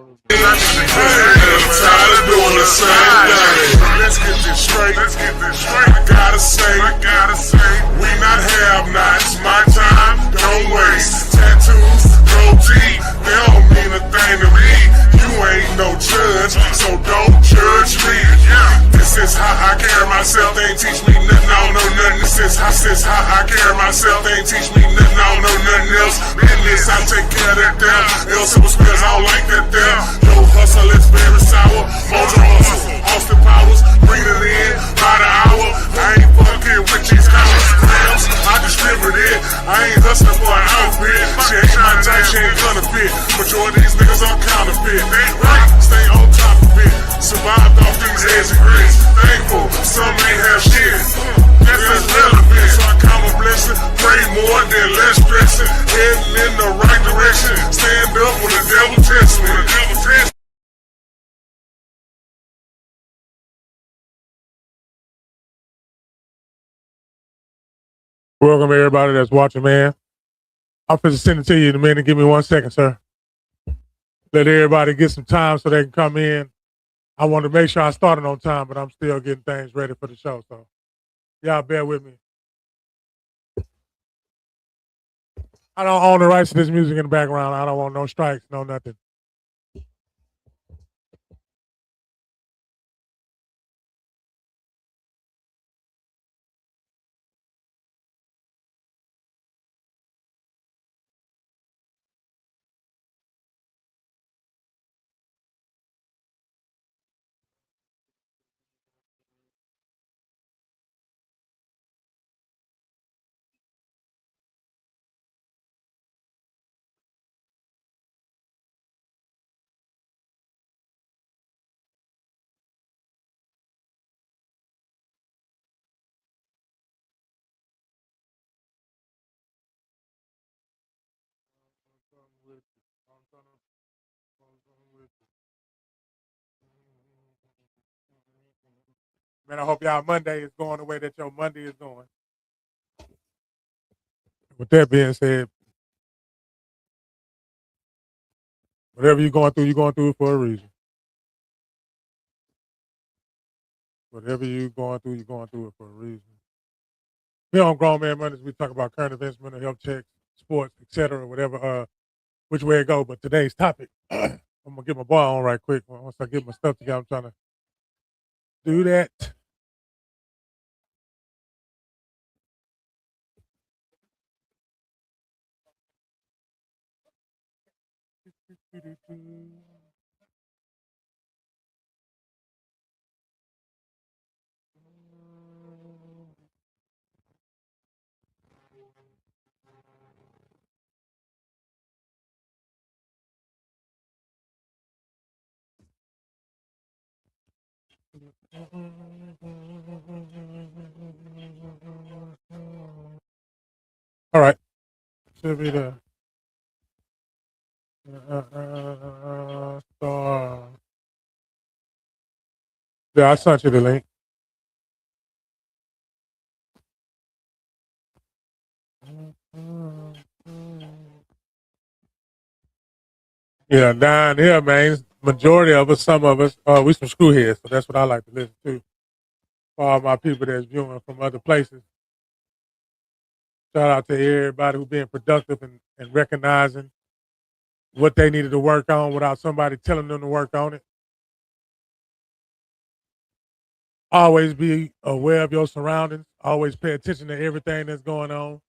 Tired of doing the same thing. Let's get this straight. I gotta say, we not have-nots. My time, don't waste. Tattoos, goatee, they don't mean a thing to me. You ain't no judge, so don't judge me. This is how I carry myself. They ain't teach me nothing, I don't know nothing. This is how I carry myself. They ain't teach me nothing, I don't know nothing else. In this, I take care of that damn. Else it was spills, I don't like that damn. Yo, hustle, it's very sour. Mojo hustle, Austin Powers, bring it in by the hour. I ain't fucking with these grams. I distribute it. I ain't hustling for an outfit. She ain't my type, she ain't gonna fit. Majority of these niggas are counterfeit. They right, stay on top of it. Survived off these eggs and grits. Thankful, some ain't have shit. That's relevant, so I count a blessing. Pray more than less stressing. Heading in the right direction. Stand up when the devil tests me. Welcome everybody that's watching, man. I'm finna send it to you in a minute. Give me 1 second, sir. Let everybody get some time so they can come in. I want to make sure I started on time, but I'm still getting things ready for the show. So y'all bear with me. I don't own the rights to this music in the background. I don't want no strikes, no nothing. Man, I hope y'all Monday is going the way that your Monday is going. With that being said, whatever you're going through it for a reason. Whatever you're going through it for a reason. Here on Grown Man Mondays, we talk about current events, mental health checks, sports, etc., whatever, which way it go. But today's topic, I'm gonna get my boy on right quick. Once I get my stuff together, I'm trying to do that. All right, should be the star. Yeah, I sent you the link. Yeah, down here, man. Majority of us, some of us, we some screwheads, so that's what I like to listen to. For all my people that's viewing from other places. Shout out to everybody who's being productive and recognizing what they needed to work on without somebody telling them to work on it. Always be aware of your surroundings. Always pay attention to everything that's going on.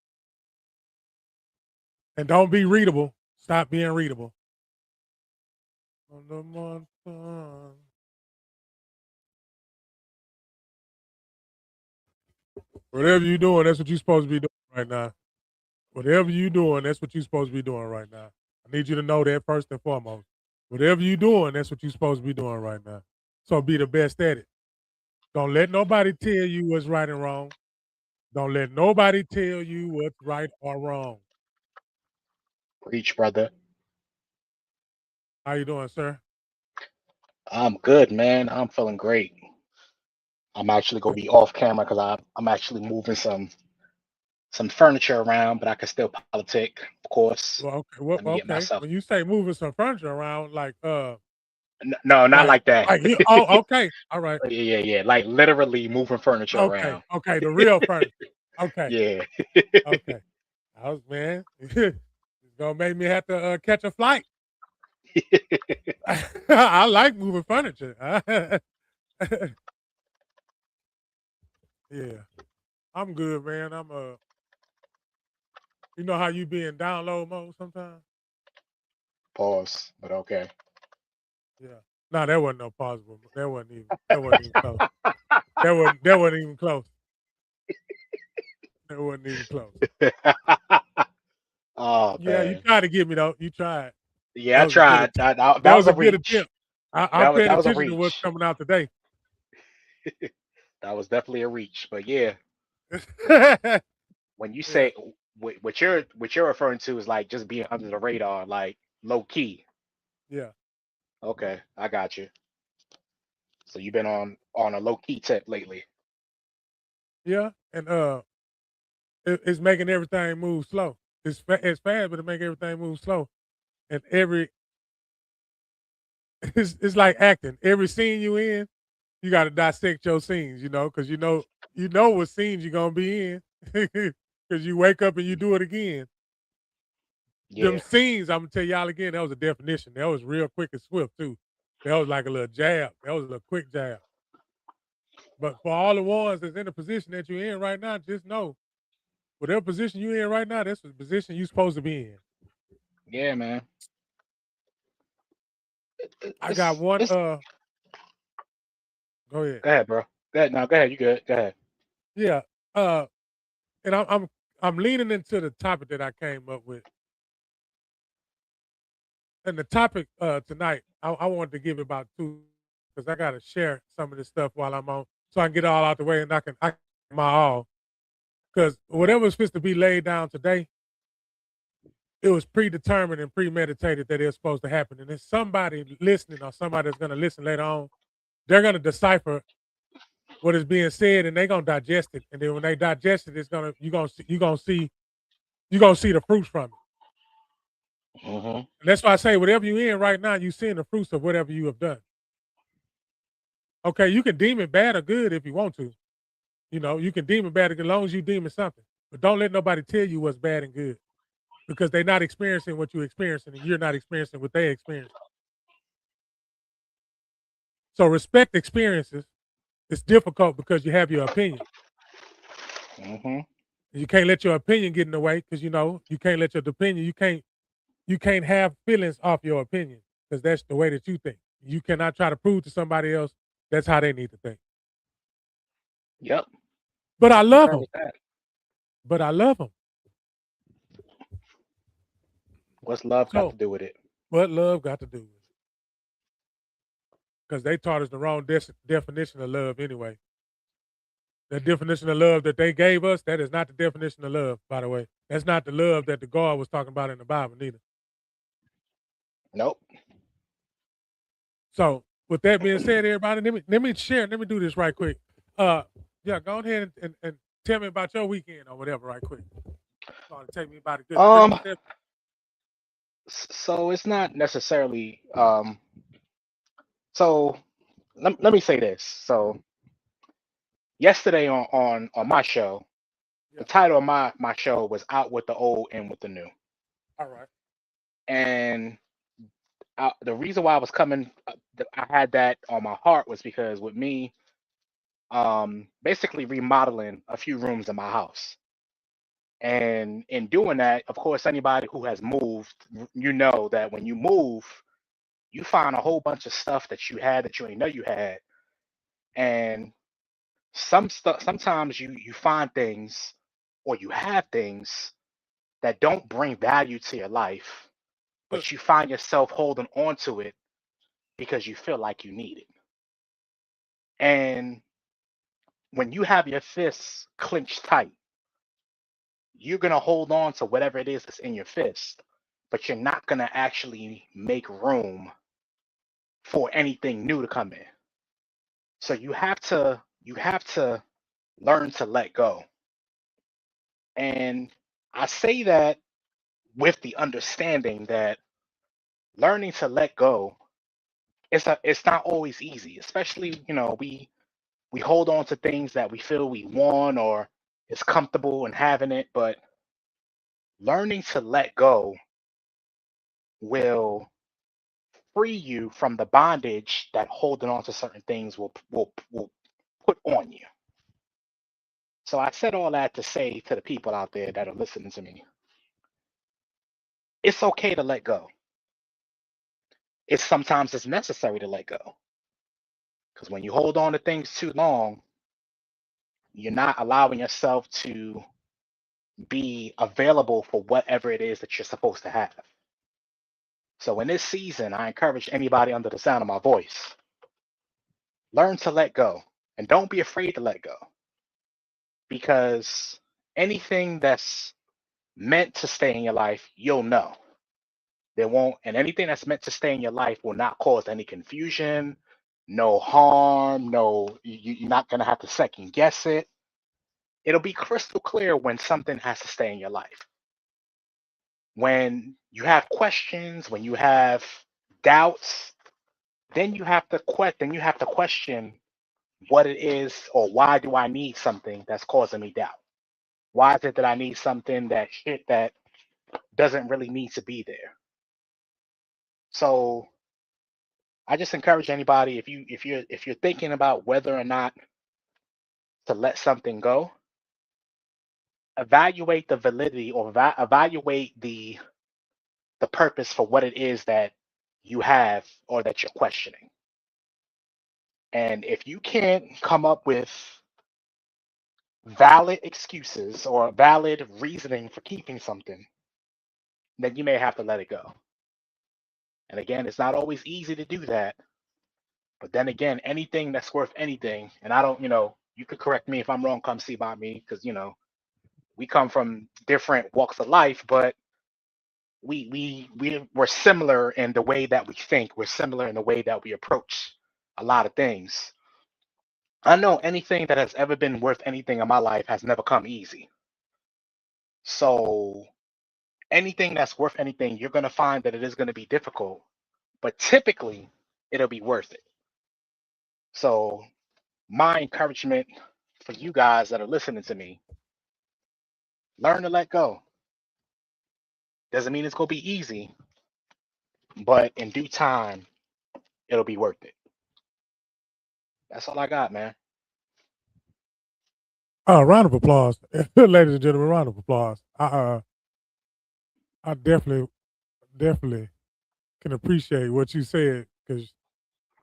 And don't be readable. Stop being readable. Whatever you're doing, that's what you're supposed to be doing right now. Whatever you're doing, that's what you're supposed to be doing right now. I need you to know that first and foremost. Whatever you're doing, that's what you're supposed to be doing right now. So be the best at it. Don't let nobody tell you what's right and wrong. Don't let nobody tell you what's right or wrong. Preach, brother. How you doing, sir? I'm good, man. I'm feeling great. I'm actually gonna be off camera because I'm actually moving some some furniture around, but I can still politic, of course. Well, okay. Well, Let me get okay. myself. When you say moving some furniture around, No, not like, like that. you. Oh, okay. All right. Yeah, yeah, like literally moving furniture Okay. around. Okay. The real furniture. Okay. Yeah. Okay. I was man. It's gonna make me have to catch a flight. I like moving furniture. Yeah. I'm good, man. You know how you be in download mode sometimes? Pause, but okay. Yeah. No, that wasn't no possible. That wasn't even close. That wasn't even close. That wasn't even close. Oh Yeah, you man. tried to get me though. You tried. Yeah, That I was a good tried. attempt. That That was was a a good reach. attempt. I'm paying That was a attention to what's reach. coming out today. That was definitely a reach. But yeah, when you Yeah, say what you're referring to is like just being under the radar, like low key. yeah, Okay, I got you. So you've been on a low key tip lately. yeah. And it's making everything move slow. It's fast, but it make everything move slow. And it's like acting. Every scene you in, you got to dissect your scenes. Because you know what scenes you're gonna be in. Because you wake up and you do it again. Them Yeah. scenes, I'm gonna tell y'all again, that was a definition. That was real quick and swift too. That was like a little jab. That was a little quick jab. But for all the ones that's in the position that you're in right now, just know whatever position you're in right now, that's the position you're supposed to be in. Yeah, man. I got It's one. it's Go ahead. Go ahead, bro. Go ahead. No, go ahead. You good? Go ahead. Yeah. Uh, and I'm leaning into the topic that I came up with, and the topic tonight, I wanted to give about two because I got to share some of this stuff while I'm on, so I can get it all out the way and I can my all. Because whatever's supposed to be laid down today, it was predetermined and premeditated that it's supposed to happen. And if somebody listening or somebody that's going to listen later on, they're going to decipher what is being said and they're going to digest it. And then when they digest it, you're gonna see the fruits from it. Hmm. And that's why I say whatever you're in right now, you're seeing the fruits of whatever you have done. Okay, you can deem it bad or good if you want to. You can deem it bad as long as you deem it something. But don't let nobody tell you what's bad and good because they're not experiencing what you're experiencing and you're not experiencing what they experience. So respect experiences. It's difficult because you have your opinion. Hmm. You can't let your opinion get in the way because you can't let your opinion. You can't have feelings off your opinion because that's the way that you think. You cannot try to prove to somebody else that's how they need to think. Yep. But I I love concur them. with that. But I love them. What's love got to So do with it? what love got to do with it? Because they taught us the wrong definition of love anyway. The definition of love that they gave us, that is not the definition of love, by the way. That's not the love that the God was talking about in the Bible, neither. Nope. So, with that being said, everybody, let me do this right quick. Uh, yeah, go ahead and tell me about your weekend or whatever, right quick. It's going to take me about a good three Um. steps. So it's not necessarily. So let me say this. So yesterday on my show, the Yeah. title of my show was "Out with the Old, In with the New," All right. and the reason why I was coming, I had that on my heart was because with me, basically remodeling a few rooms in my house. And in doing that, of course, anybody who has moved, you know that when you move, you find a whole bunch of stuff that you had that you didn't know you had. And some stuff, sometimes you find things or you have things that don't bring value to your life, Look, but you find yourself holding on to it because you feel like you need it. And when you have your fists clenched tight, you're going to hold on to whatever it is that's in your fist, but you're not going to actually make room for anything new to come in. So you have to learn to let go. And I say that with the understanding that learning to let go, it's not always easy, especially, we hold on to things that we feel we want or is comfortable in having it, but learning to let go will free you from the bondage that holding on to certain things will put on you. So I said all that to say to the people out there that are listening to me, it's okay to let go. It's necessary to let go. Because when you hold on to things too long, you're not allowing yourself to be available for whatever it is that you're supposed to have. So in this season, I encourage anybody under the sound of my voice, learn to let go and don't be afraid to let go, because anything that's meant to stay in your life, you'll know. There won't, and anything that's meant to stay in your life will not cause any confusion, no harm, no, you're not going to have to second guess it. It'll be crystal clear when something has to stay in your life. When you have questions, when you have doubts, then you have to question what it is, or why do I need something that's causing me doubt? Why is it that I need something that doesn't really need to be there? So I just encourage anybody, if you're thinking about whether or not to let something go, evaluate the validity, or evaluate the purpose for what it is that you have or that you're questioning. And if you can't come up with valid excuses or valid reasoning for keeping something, then you may have to let it go. And again, it's not always easy to do that. But then again, anything that's worth anything, and I don't, you could correct me if I'm wrong, come see about me, because, we come from different walks of life, but we're similar in the way that we think. We're similar in the way that we approach a lot of things. I know anything that has ever been worth anything in my life has never come easy. So anything that's worth anything, you're going to find that it is going to be difficult, but typically it'll be worth it. So my encouragement for you guys that are listening to me, learn to let go. Doesn't mean it's going to be easy, but in due time, it'll be worth it. That's all I got, man. Round of applause, ladies and gentlemen. Round of applause. I definitely can appreciate what you said, because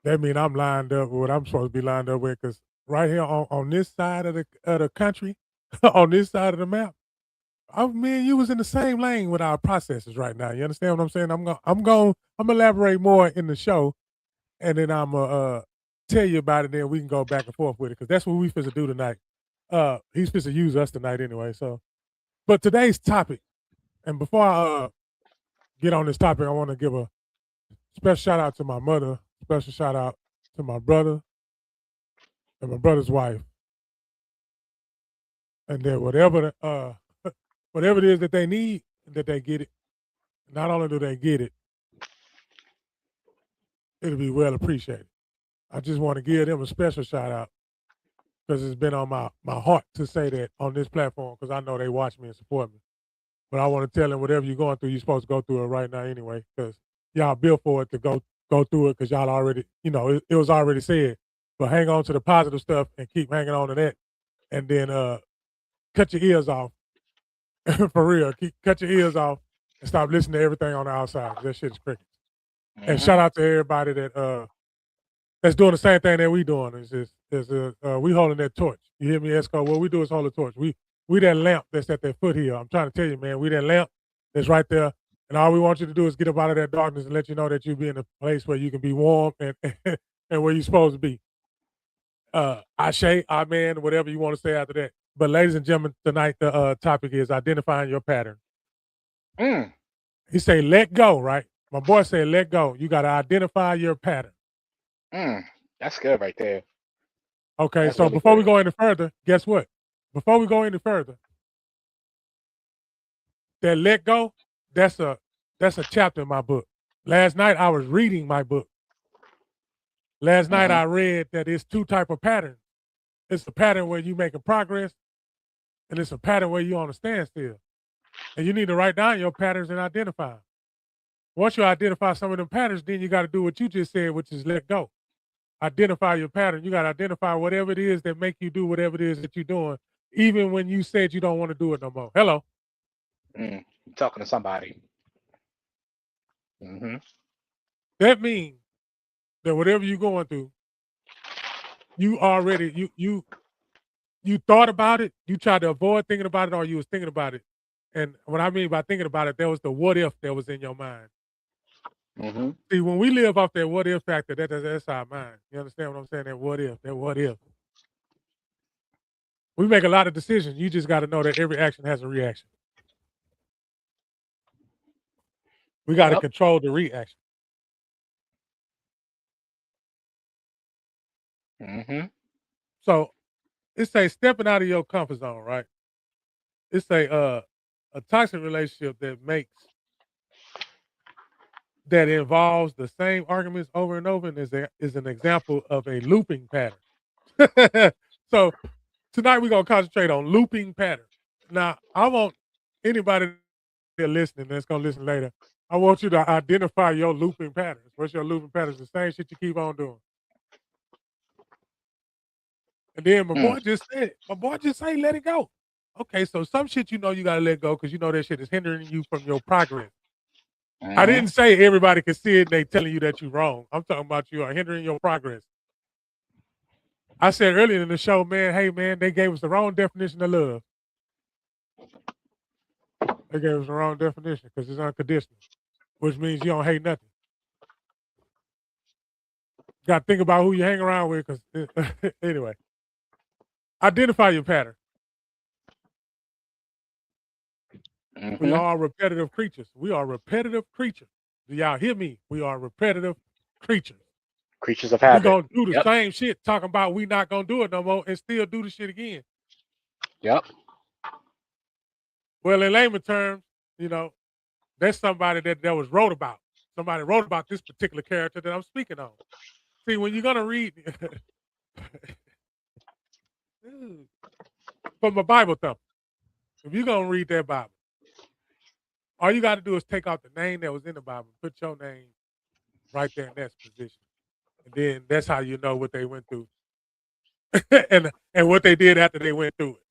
that means I'm lined up with what I'm supposed to be lined up with. Because right here on this side of the country, on this side of the map, me and you was in the same lane with our processes right now. You understand what I'm saying? I'm gonna elaborate more in the show, and then I'm gonna tell you about it. Then we can go back and forth with it, because that's what we supposed to do tonight. He's supposed to use us tonight anyway. So, but today's topic, and before I get on this topic, I want to give a special shout out to my mother, special shout out to my brother and my brother's wife, and then whatever it is that they need, that they get it. Not only do they get it, it'll be well appreciated. I just want to give them a special shout out, because it's been on my heart to say that on this platform, because I know they watch me and support me. But I want to tell them, whatever you're going through, you're supposed to go through it right now anyway, because y'all built for it to go through it, because y'all already, it was already said. But hang on to the positive stuff and keep hanging on to that, and then cut your ears off. For real, cut your ears off and stop listening to everything on the outside, 'cause that shit is crickets. And shout out to everybody that's doing the same thing that we doing. We holding that torch. You hear me, Esco? What we do is hold the torch. We that lamp that's at that foot here. I'm trying to tell you, man, we that lamp that's right there. And all we want you to do is get up out of that darkness and let you know that you be in a place where you can be warm and and where you're supposed to be. Ashe, amen, whatever you want to say after that. But ladies and gentlemen, tonight the topic is identifying your pattern. Mm. He say, let go, right? My boy said, let go. You got to identify your pattern. That's good right there. Okay, That's so really before we good. go any further, guess what? Before we go any further, That let go, that's a chapter in my book. Last night I was reading my book. Last night I read that it's two type of patterns. It's a pattern where you making progress, and it's a pattern where you on a standstill. And you need to write down your patterns and identify 'em. Once you identify some of them patterns, then you got to do what you just said, which is let go. Identify your pattern. You got to identify whatever it is that make you do whatever it is that you're doing, even when you said you don't want to do it no more. Hello. I'm talking to somebody. That means that whatever you're going through, you already you thought about it, you tried to avoid thinking about it, or you was thinking about it. And what I mean by thinking about it, there was the what if that was in your mind. See, when we live off that what if factor, that's our mind. You understand what I'm saying? That what if. We make a lot of decisions. You just got to know that every action has a reaction. We got to Yep. control the reaction. So it's a stepping out of your comfort zone, right? It's a toxic relationship that involves the same arguments over and over, and is an example of a looping pattern. So tonight we're gonna concentrate on looping patterns. Now, I want anybody that listening that's gonna listen later, I want you to identify your looping patterns. What's your looping patterns? The same shit you keep on doing. And then my boy just said let it go. Okay, so some shit you know you gotta let go because you know that shit is hindering you from your progress. I didn't say everybody can see it and they telling you that you're wrong. I'm talking about you are hindering your progress. I said earlier in the show, man, hey man, they gave us the wrong definition of love. They gave us the wrong definition because it's unconditional, which means you don't hate nothing. You got to think about who you hang around with because, anyway, identify your pattern. We are repetitive creatures. We are repetitive creatures. Do y'all hear me? We are repetitive creatures. Creatures of habit. We gonna do the same shit, talking about we not gonna do it no more, and still do the shit again. Yep. Well, in layman terms, you know, that's somebody that was wrote about. Somebody wrote about this particular character that I'm speaking on. See, when you're gonna read from a Bible thumper, if you're gonna read that Bible, all you got to do is take out the name that was in the Bible, put your name right there in that position, and then that's how you know what they went through, and what they did after they went through it.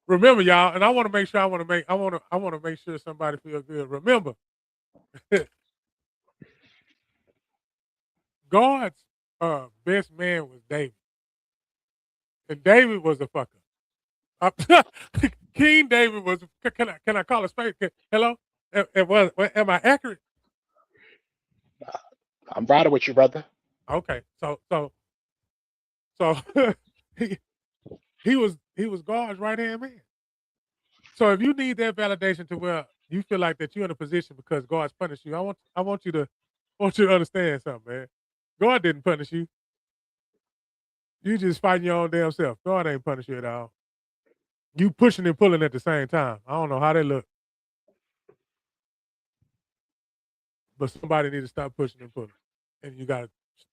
Remember, y'all, and I want to make sure I want to make sure somebody feels good. Remember, God's best man was David, and David was a fucker. King David was. Can I call a spade? Hello, am I accurate? I'm riding with you, brother. Okay, so he was God's right hand man. So if you need that validation to where you feel like that you're in a position because God's punished you, I want you to understand something, man. God didn't punish you. You just fighting your own damn self. God ain't punish you at all. You pushing and pulling at the same time. I don't know how they look. But somebody need to stop pushing and pulling. And you gotta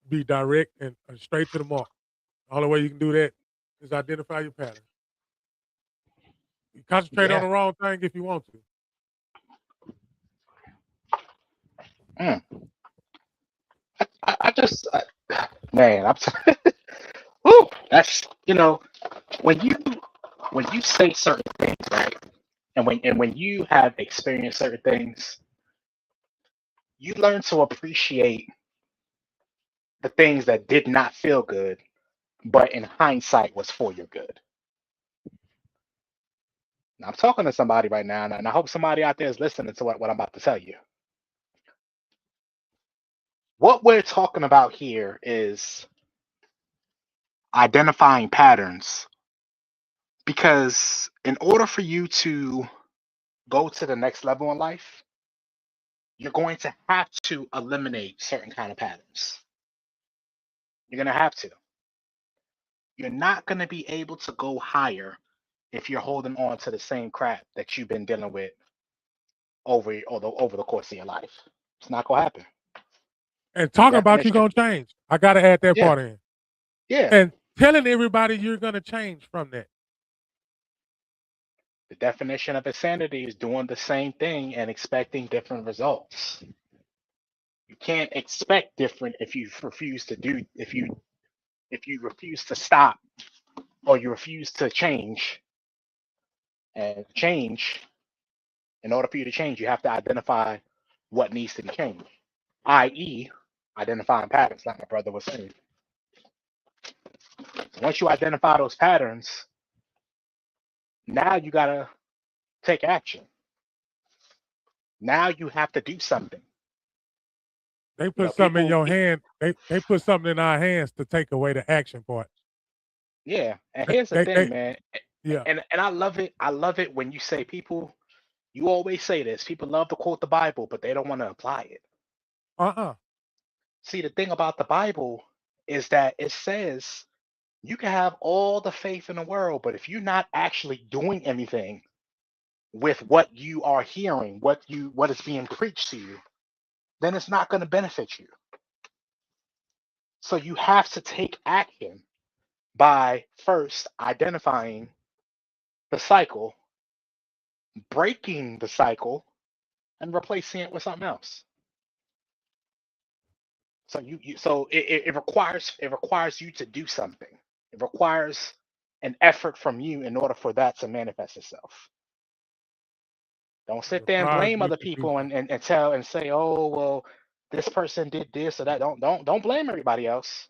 be direct and straight to the mark. The only way you can do that is identify your pattern. You concentrate on the wrong thing if you want to. I just, man, I'm. Woo, that's when you say certain things, right, and when you have experienced certain things, you learn to appreciate the things that did not feel good, but in hindsight was for your good. Now, I'm talking to somebody right now, and I hope somebody out there is listening to what I'm about to tell you. What we're talking about here is identifying patterns, because in order for you to go to the next level in life, you're going to have to eliminate certain kind of patterns. You're going to have to. You're not going to be able to go higher if you're holding on to the same crap that you've been dealing with over the course of your life. It's not gonna happen. And The talking about you definition, gonna change. I gotta add that yeah, part in. yeah. And telling everybody you're gonna change from that. The definition of insanity is doing the same thing and expecting different results. You can't expect different if you refuse to do if you refuse to stop or you refuse to change. And change, in order for you to change, you have to identify what needs to be changed, i.e., identifying patterns, like my brother was saying. Once you identify those patterns, now you gotta take action. Now you have to do something. They put something in your hand. They put something in our hands to take away the action part. Yeah, and here's the thing, man. Yeah. And I love it. I love it when you say people. You always say this. People love to quote the Bible, but they don't want to apply it. See, the thing about the Bible is that it says you can have all the faith in the world, but if you're not actually doing anything with what you are hearing, what is being preached to you, then it's not going to benefit you. So you have to take action by first identifying the cycle, breaking the cycle, and replacing it with something else. So it requires you to do something. It requires an effort from you in order for that to manifest itself. Don't sit there and blame other people and tell and say, oh well, this person did this or that. Don't blame everybody else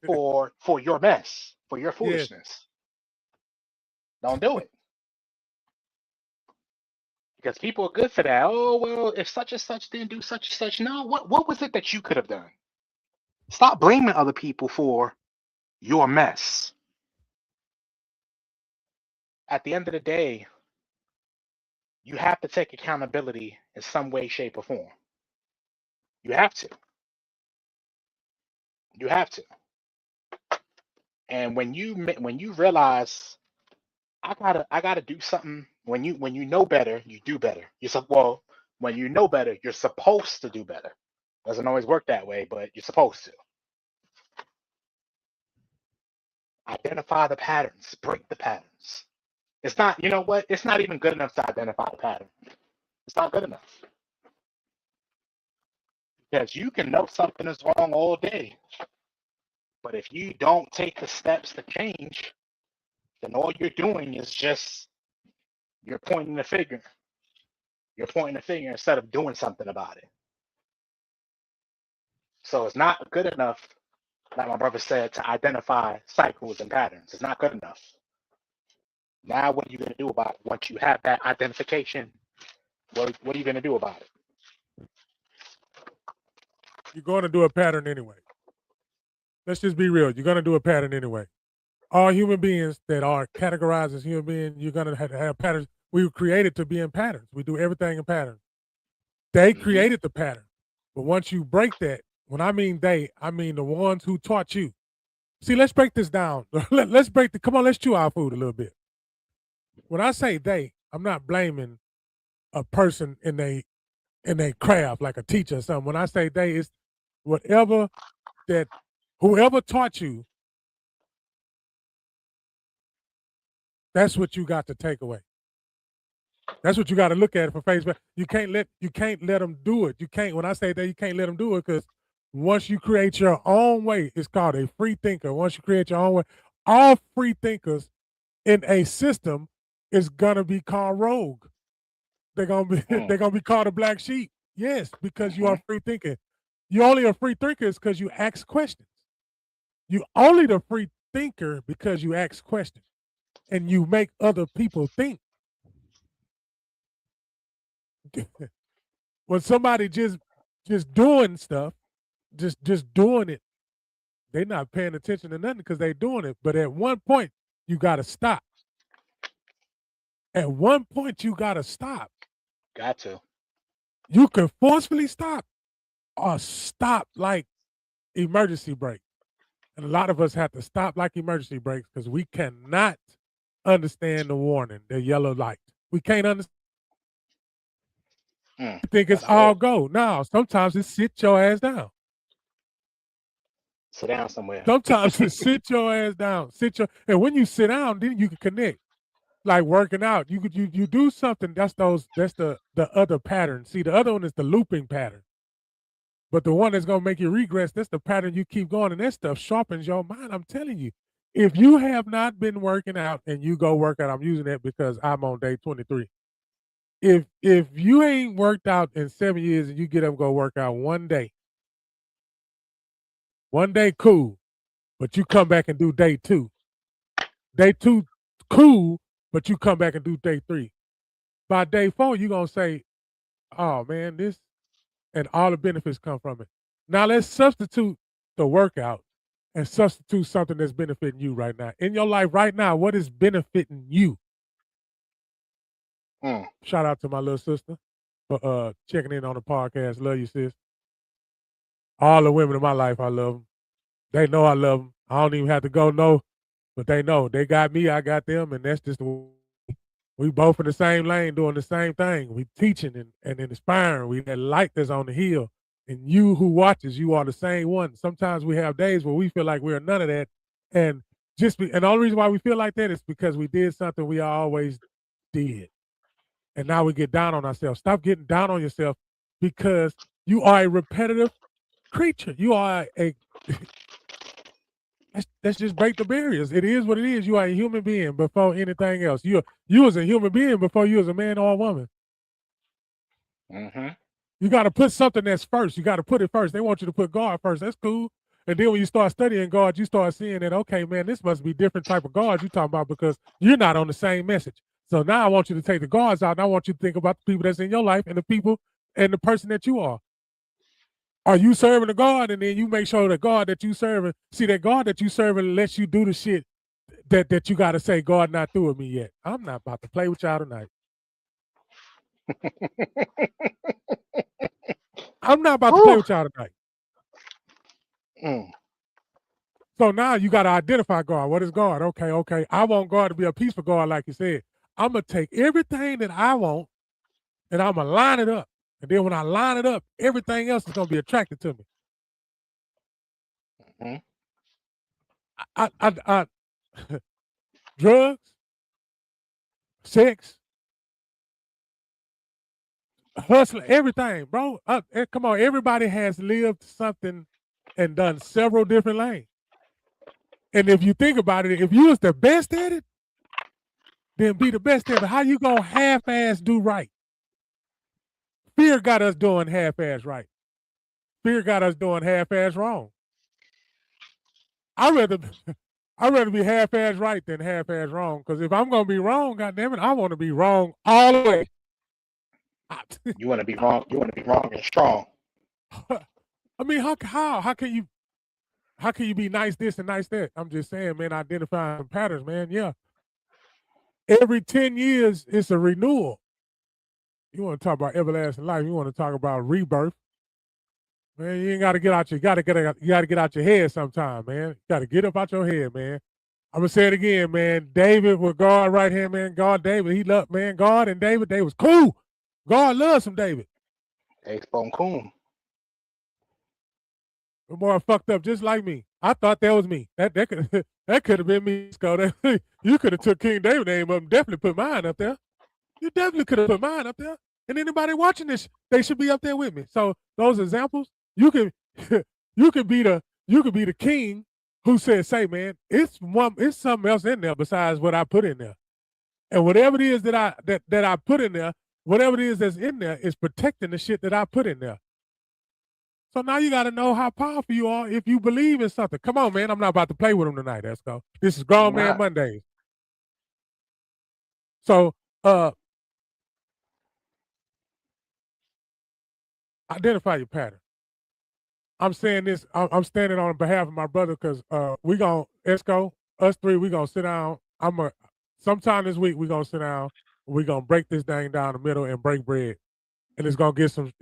for your mess, for your foolishness. Don't do it. Because people are good for that. Oh well, if such and such didn't do such and such, no, what was it that you could have done? Stop blaming other people for your mess. At the end of the day, you have to take accountability in some way, shape, or form. You have to. You have to. And when you realize I gotta do something, when you know better, you do better. When you know better, you're supposed to do better. Doesn't always work that way, but you're supposed to. Identify the patterns, break the patterns. It's not, you know what? It's not even good enough to identify the pattern. It's not good enough. Because you can know something is wrong all day. But if you don't take the steps to change, then all you're doing is just you're pointing the finger. You're pointing the finger instead of doing something about it. So it's not good enough, like my brother said, to identify cycles and patterns. It's not good enough. Now what are you going to do about it? Once you have that identification, what are you going to do about it? You're going to do a pattern anyway. Let's just be real. You're going to do a pattern anyway. All human beings that are categorized as human beings, you're going to have patterns. We were created to be in patterns. We do everything in patterns. They created the pattern. But once you break that, when I mean they, I mean the ones who taught you. See, let's break this down. Come on, let's chew our food a little bit. When I say they, I'm not blaming a person in a craft, like a teacher or something. When I say they, it's whatever that whoever taught you, that's what you got to take away. That's what you got to look at it for face value. You can't let them do it. You can't. When I say that, you can't let them do it, because once you create your own way, it's called a free thinker. Once you create your own way, all free thinkers in a system is gonna be called rogue. They're gonna be called a black sheep. Yes, because you are free thinking. You only a free thinker is because you ask questions. You only the free thinker because you ask questions and you make other people think. When somebody just doing stuff, just doing it, they're not paying attention to nothing because they're doing it. But at one point, you got to stop. At one point, you got to stop. Got to. You can forcefully stop or stop like emergency brake. And a lot of us have to stop like emergency brakes because we cannot understand the warning, the yellow light. We can't understand. You think it's all go. No, sometimes it's sit your ass down. Sit down somewhere. Sometimes it's sit your ass down. And when you sit down, then you can connect. Like working out, you do something. That's the other pattern. See, the other one is the looping pattern. But the one that's gonna make you regress, that's the pattern you keep going, and that stuff sharpens your mind. I'm telling you, if you have not been working out and you go work out, I'm using that because I'm on day 23. If you ain't worked out in 7 years and you get up and go work out one day cool, but you come back and do day 2. Day 2 cool, but you come back and do day 3. By day 4, you're gonna say, oh man, this and all the benefits come from it. Now let's substitute the workout and substitute something that's benefiting you right now. In your life right now, what is benefiting you? Shout out to my little sister for checking in on the podcast. Love you, sis. All the women in my life, I love them. They know I love them. I don't even have to go no, but they know. They got me, I got them, and that's just the way. We both in the same lane doing the same thing. We teaching and inspiring. We that light that's on the hill. And you who watches, you are the same one. Sometimes we have days where we feel like we're none of that. And and the only reason why we feel like that is because we did something we always did. And now we get down on ourselves. Stop getting down on yourself because you are a repetitive creature. You are a let's just break the barriers. It is what it is. You are a human being before anything else. You was a human being before you was a man or a woman. Mm-hmm. You got to put something that's first. You got to put it first. They want you to put God first. That's cool. And then when you start studying God, you start seeing that, okay, man, this must be different type of God you're talking about because you're not on the same message. So now I want you to take the gods out, and I want you to think about the people that's in your life and the people and the person that you are. Are you serving a God? And then you make sure the God that you serving, see that God that you serving lets you do the shit that you got to say, God not through with me yet. I'm not about to play with y'all tonight. I'm not about to play with y'all tonight. So now you got to identify God. What is God? Okay. I want God to be a peaceful God, like you said. I'm going to take everything that I want and I'm going to line it up. And then when I line it up, everything else is going to be attracted to me. I drugs, sex, hustling, everything, bro. Come on, everybody has lived something and done several different lanes. And if you think about it, if you was the best at it, then be the best at it. How you gonna half-ass do right? Fear got us doing half-ass right. Fear got us doing half-ass wrong. I'd rather be half-ass right than half-ass wrong. Because if I'm gonna be wrong, goddammit, I want to be wrong all the way. You want to be wrong. You want to be wrong and strong. I mean, how can you be nice this and nice that? I'm just saying, man, identifying patterns, man. Yeah. Every 10 years, it's a renewal. You want to talk about everlasting life. You want to talk about rebirth. Man, you ain't got to get out your head sometime, man. You got to get up out your head, man. I'm going to say it again, man. David with God right here, man. God, David, he loved, man. God and David, they was cool. God loves some David. They spoke cool. The boy fucked up just like me. I thought that was me. That could have been me, Scott. You could have took King David's name up and definitely put mine up there. You definitely could have put mine up there. And anybody watching this, they should be up there with me. So those examples, you could be the king who says, "Say, man, it's something else in there besides what I put in there, and whatever it is that I put in there, whatever it is that's in there is protecting the shit that I put in there." So now you got to know how powerful you are if you believe in something. Come on, man. I'm not about to play with them tonight. Let's go. This is Grown Man Mondays. So identify your pattern. I'm saying this. I'm standing on behalf of my brother because we gonna Esco, us three, we gonna sit down. Sometime this week we gonna sit down. We gonna break this thing down the middle and break bread, and it's gonna get some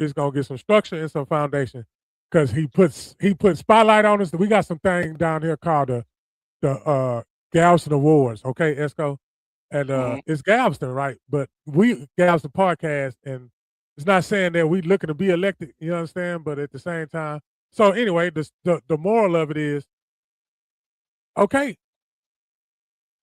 structure and some foundation. Because he put spotlight on us. We got some thing down here called the Galveston Awards. Okay, Esco, and it's Galveston, right? But we Galveston podcast, and It's not saying that we looking to be elected, you understand? But at the same time, so anyway, the moral of it is, okay,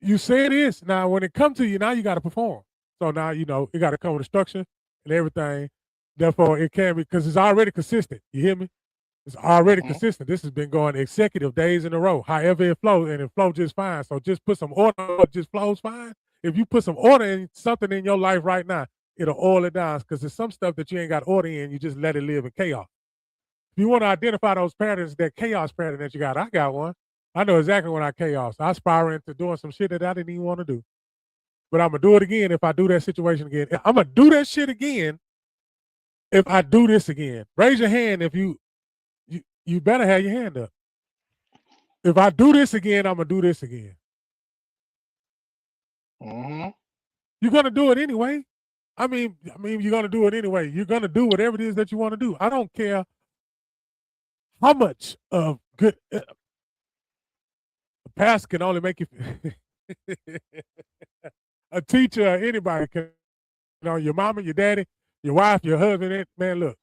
you say it is. Now, when it comes to you, now you got to perform. So now, it got to come with a structure and everything. Therefore, it can be, because it's already consistent. You hear me? It's already Mm-hmm. consistent. This has been going consecutive days in a row. However it flows, and it flows just fine. So just put some order, it just flows fine. If you put some order in something in your life right now, it'll oil it down. Because there's some stuff that you ain't got order in, you just let it live in chaos. If you want to identify those patterns, that chaos pattern that you got, I got one. I know exactly when I chaos. I spiral into doing some shit that I didn't even want to do. But I'm gonna do it again if I do that situation again. I'm gonna do that shit again if I do this again. Raise your hand if you better have your hand up. If I do this again, I'm gonna do this again. Mm-hmm. You're gonna do it anyway. I mean, you're gonna do it anyway. You're gonna do whatever it is that you want to do. I don't care how much of good a pastor can only make you. A teacher, or anybody can. Your mama, your daddy, your wife, your husband. Man, look,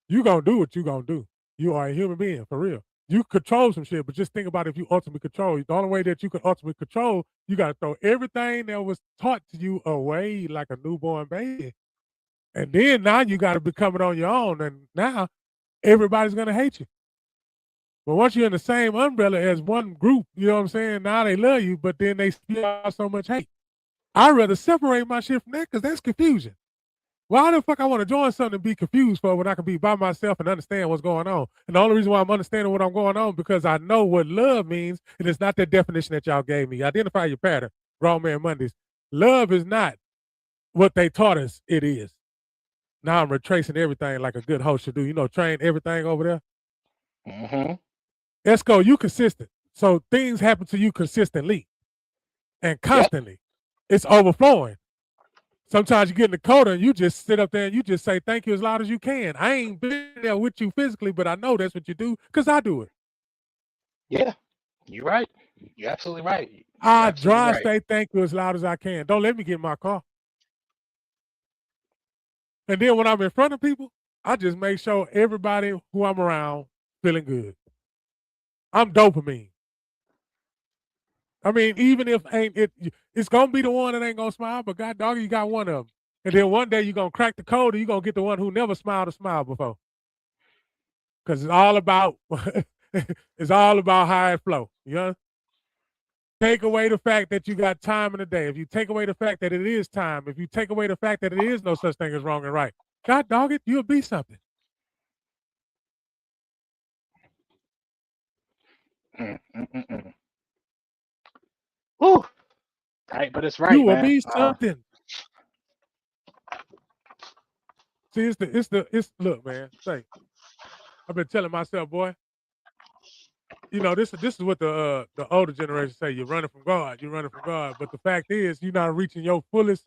you gonna do what you gonna do. You are a human being for real. You control some shit, but just think about if you ultimately control. The only way that you can ultimately control, you got to throw everything that was taught to you away like a newborn baby. And then now you got to become it on your own. And now everybody's going to hate you. But once you're in the same umbrella as one group, you know what I'm saying? Now they love you, but then they spew out so much hate. I'd rather separate my shit from that because that's confusion. Why the fuck I want to join something and be confused for when I can be by myself and understand what's going on? And the only reason why I'm understanding what I'm going on because I know what love means, and it's not that definition that y'all gave me. Identify your pattern, Raw Man Mondays. Love is not what they taught us it is. Now I'm retracing everything like a good host should do. Train everything over there. Mm-hmm. Esco, you consistent. So things happen to you consistently and constantly. Yep. It's overflowing. Sometimes you get in the coda and you just sit up there and you just say thank you as loud as you can. I ain't been there with you physically, but I know that's what you do because I do it. Yeah, you're right. You're absolutely right. I drive, say thank you as loud as I can. Don't let me get in my car. And then when I'm in front of people, I just make sure everybody who I'm around feeling good. I'm dopamine. I mean, even if it's gonna be the one that ain't gonna smile, but God dog, you got one of them. And then one day you're gonna crack the code and you're gonna get the one who never smiled or smiled before. Because it's all about how it flow. You know? Take away the fact that you got time in the day. If you take away the fact that it is time, if you take away the fact that it is no such thing as wrong and right, God dog it, you'll be something. Whew. Tight, but it's right, you will man. be something. See, it's look, man. Say, I've been telling myself, boy. This is what the older generation say. You're running from God. You're running from God. But the fact is, you're not reaching your fullest.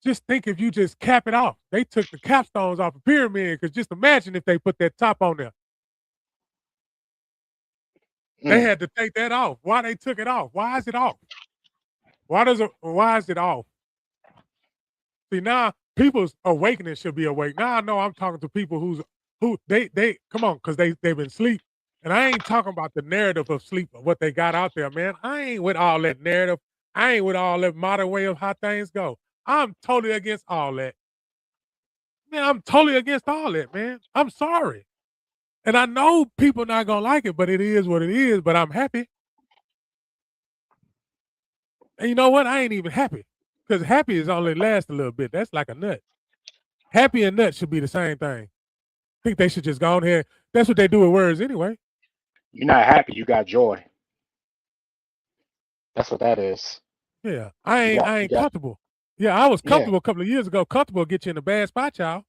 Just think if you just cap it off. They took the capstones off a pyramid because just imagine if they put that top on there. They had to take that off. Why they took it off? Why is it off? Why is it off? See, now people's awakening should be awake. Now I know I'm talking to people who they come on, because they've been asleep. And I ain't talking about the narrative of sleep of what they got out there, man. I ain't with all that narrative. I ain't with all that modern way of how things go. I'm totally against all that. Man, I'm totally against all that, man. I'm sorry. And I know people not gonna like it, but it is what it is, but I'm happy. And you know what? I ain't even happy. Because happy is only last a little bit. That's like a nut. Happy and nut should be the same thing. I think they should just go on here. That's what they do with words anyway. You're not happy, you got joy. That's what that is. Yeah. I ain't comfortable. Yeah, I was comfortable a couple of years ago. Comfortable will get you in a bad spot, y'all.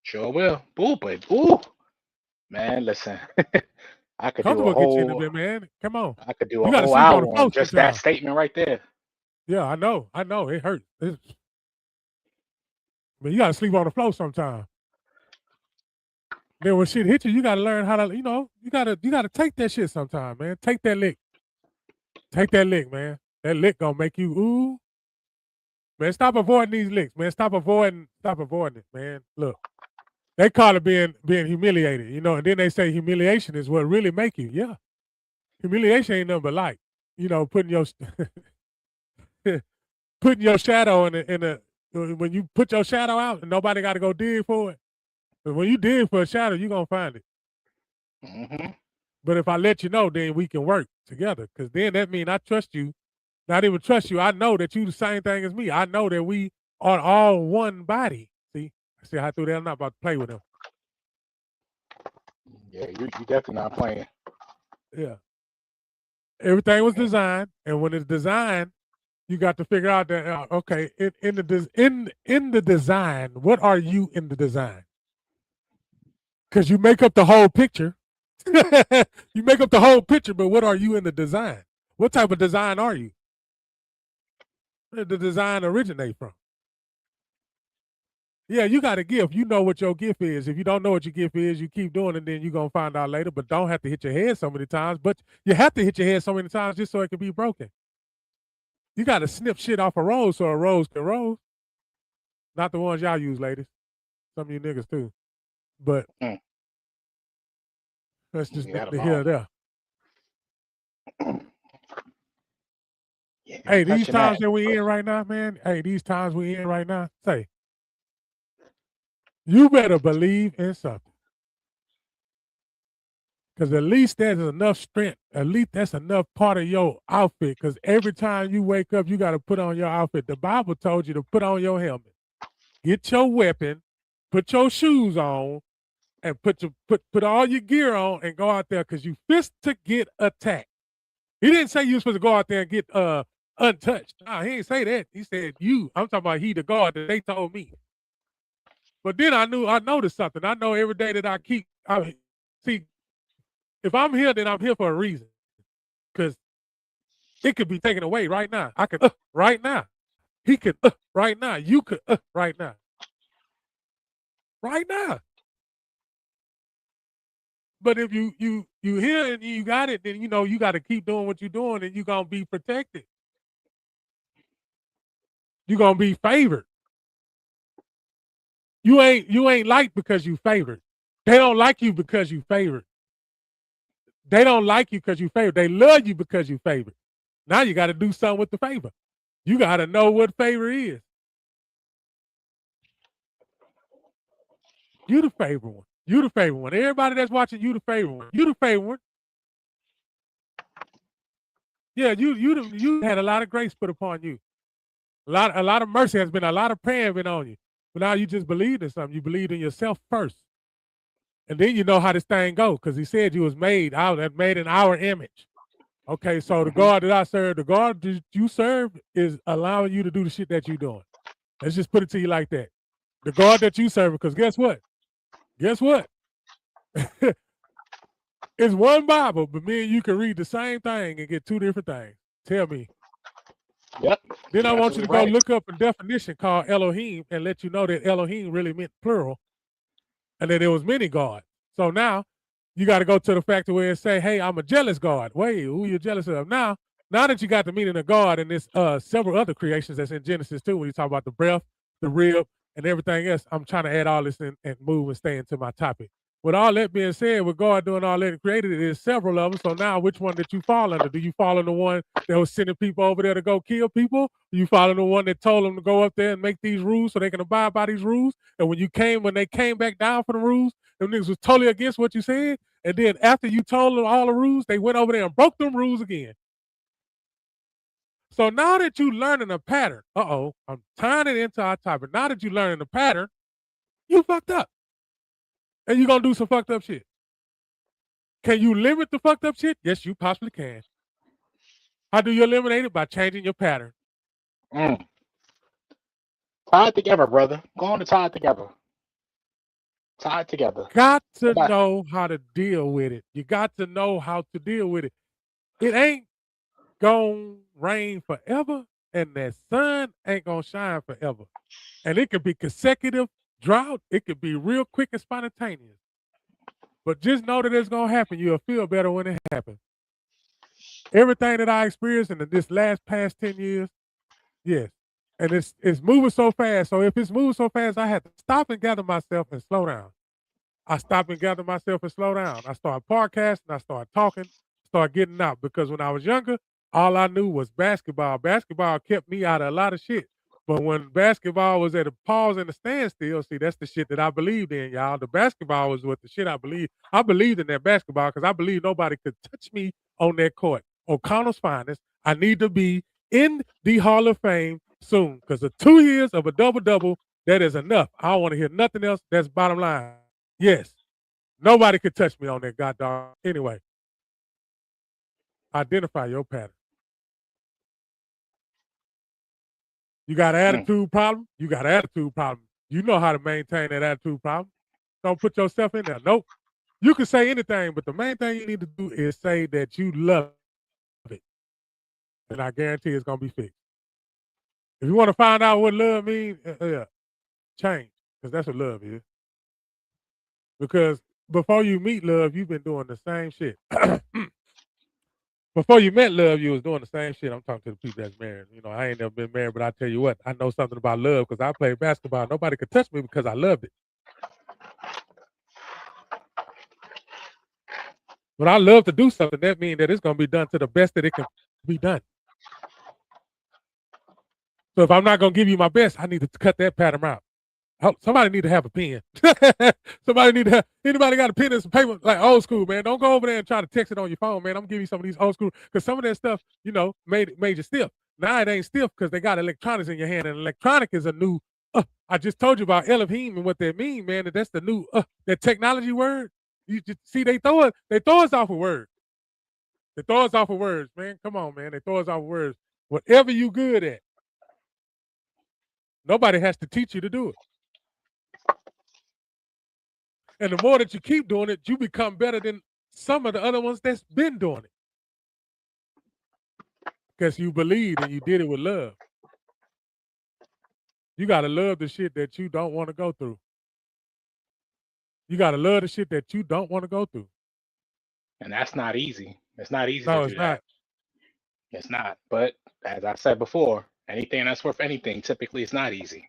Sure will. Boo, baby. Ooh. Man, listen. I could do a Get you in a whole bit, man. Come on. I could do You a gotta whole sleep on hour the floor on just sometimes. that statement right there. Yeah, I know. It hurts. But you gotta sleep on the floor sometime. Then when shit hits you, you gotta learn how to, you gotta take that shit sometime, man. Take that lick. Take that lick, man. That lick gonna make you ooh. Man, stop avoiding these licks, man. Stop avoiding it, man. Look. They call it being humiliated, you know, and then they say humiliation is what really make you. Yeah. Humiliation ain't nothing but light. You know, putting your putting your shadow in a when you put your shadow out and nobody got to go dig for it. But when you dig for a shadow, you're gonna find it. Mm-hmm. But if I let you know, then we can work together. Cause then that means I trust you. Not even trust you. I know that you the same thing as me. I know that we are all one body. See how I threw that? I'm not about to play with them. Yeah, you definitely not playing. Yeah. Everything was designed, and when it's designed, you got to figure out that okay, in the design, what are you in the design? Because you make up the whole picture. You make up the whole picture, but what are you in the design? What type of design are you? Where did the design originate from? Yeah, you got a gift. You know what your gift is. If you don't know what your gift is, you keep doing it, then you're going to find out later. But don't have to hit your head so many times. But you have to hit your head so many times just so it can be broken. You got to snip shit off a rose so a rose can rose. Not the ones y'all use, ladies. Some of you niggas too. But that's just the here or there. Yeah, Hey, these touching times that. that we in right now, man. Hey, these times we in right now. Say, you better believe in something. Because at least there's enough strength. At least that's enough part of your outfit. Because every time you wake up, you got to put on your outfit. The Bible told you to put on your helmet, get your weapon, put your shoes on, and put all your gear on and go out there because you fist to get attacked. He didn't say you were supposed to go out there and get untouched. Nah, he didn't say that. He said you. I'm talking about he, the God that they told me. But then I noticed something. I know every day that see, if I'm here, then I'm here for a reason. Because it could be taken away right now. I could right now. He could right now. You could right now. Right now. But if you hear and you got it, then you know you got to keep doing what you're doing, and you're gonna be protected. You're gonna be favored. You ain't liked because you favored. They don't like you because you favored. They don't like you because you favored. They love you because you favored. Now you got to do something with the favor. You got to know what favor is. You the favorite one. You the favorite one. Everybody that's watching, you the favorite one. You the favorite one. Yeah, you had a lot of grace put upon you. A lot of mercy has been, a lot of prayer been on you. But now you just believed in something. You believed in yourself first. And then you know how this thing go, because he said you was made in our image. Okay, so the God that I serve, the God that you serve is allowing you to do the shit that you're doing. Let's just put it to you like that. The God that you serve, because guess what? Guess what? It's one Bible, but me and you can read the same thing and get two different things. Tell me. Yep. Then I want you to go look up a definition called Elohim and let you know that Elohim really meant plural and that there was many gods. So now you got to go to the fact where it say, hey, I'm a jealous God. Wait, who you jealous of? Now that you got the meaning of God, and there's several other creations that's in Genesis too, when you talk about the breath, the rib, and everything else, I'm trying to add all this in and move and stay into my topic. With all that being said, with God doing all that and created it, there's several of them. So now which one that you fall under? Do you fall under the one that was sending people over there to go kill people? Do you follow the one that told them to go up there and make these rules so they can abide by these rules? And when they came back down for the rules, them niggas was totally against what you said. And then after you told them all the rules, they went over there and broke them rules again. So now that you learning a pattern, I'm tying it into our topic. Now that you learning the pattern, you fucked up. And you're going to do some fucked up shit. Can you limit the fucked up shit? Yes, you possibly can. How do you eliminate it? By changing your pattern. Tie it together, brother. Go on to tie it together. Tie it together. Got to know how to deal with it. You got to know how to deal with it. It ain't gonna rain forever, and that sun ain't gonna shine forever. And it could be consecutive drought. It could be real quick and spontaneous. But just know that it's gonna happen. You'll feel better when it happens. Everything that I experienced in this past 10 years, yes. And it's moving so fast. So if it's moving so fast, I have to stop and gather myself and slow down. I stop and gather myself and slow down. I start podcasting, I start talking, start getting out. Because when I was younger, all I knew was basketball. Basketball kept me out of a lot of shit. But when basketball was at a pause and a standstill, see, that's the shit that I believed in, y'all. The basketball was what the shit I believed. I believed in that basketball because I believed nobody could touch me on that court. O'Connell's finest. I need to be in the Hall of Fame soon because the 2 years of a double-double, that is enough. I don't want to hear nothing else. That's bottom line. Yes, nobody could touch me on that goddamn. Anyway, identify your pattern. You got an attitude problem? You got an attitude problem. You know how to maintain that attitude problem. Don't put yourself in there. Nope. You can say anything, but the main thing you need to do is say that you love it. And I guarantee it's going to be fixed. If you want to find out what love means, change. Because that's what love is. Because before you meet love, you've been doing the same shit. Before you met love, you was doing the same shit. I'm talking to the people that's married. You know, I ain't never been married, but I tell you what, I know something about love because I played basketball. Nobody could touch me because I loved it. When I love to do something, that means that it's going to be done to the best that it can be done. So if I'm not going to give you my best, I need to cut that pattern out. Oh, somebody need to have a pen. Anybody got a pen and some paper? Like old school, man. Don't go over there and try to text it on your phone, man. I'm giving you some of these old school, because some of that stuff, you know, made you stiff. Now it ain't stiff because they got electronics in your hand, and electronic is a new, I just told you about Elohim and what they mean, man. That's the new, that technology word. You just see, they throw us off of words. They throw us off of words, man. Come on, man. They throw us off of words. Whatever you good at, nobody has to teach you to do it. And the more that you keep doing it, you become better than some of the other ones that's been doing it. Because you believed and you did it with love. You got to love the shit that you don't want to go through. You got to love the shit that you don't want to go through. And that's not easy. It's not easy No, to it's do that. not. It's not. But as I said before, anything that's worth anything, typically it's not easy.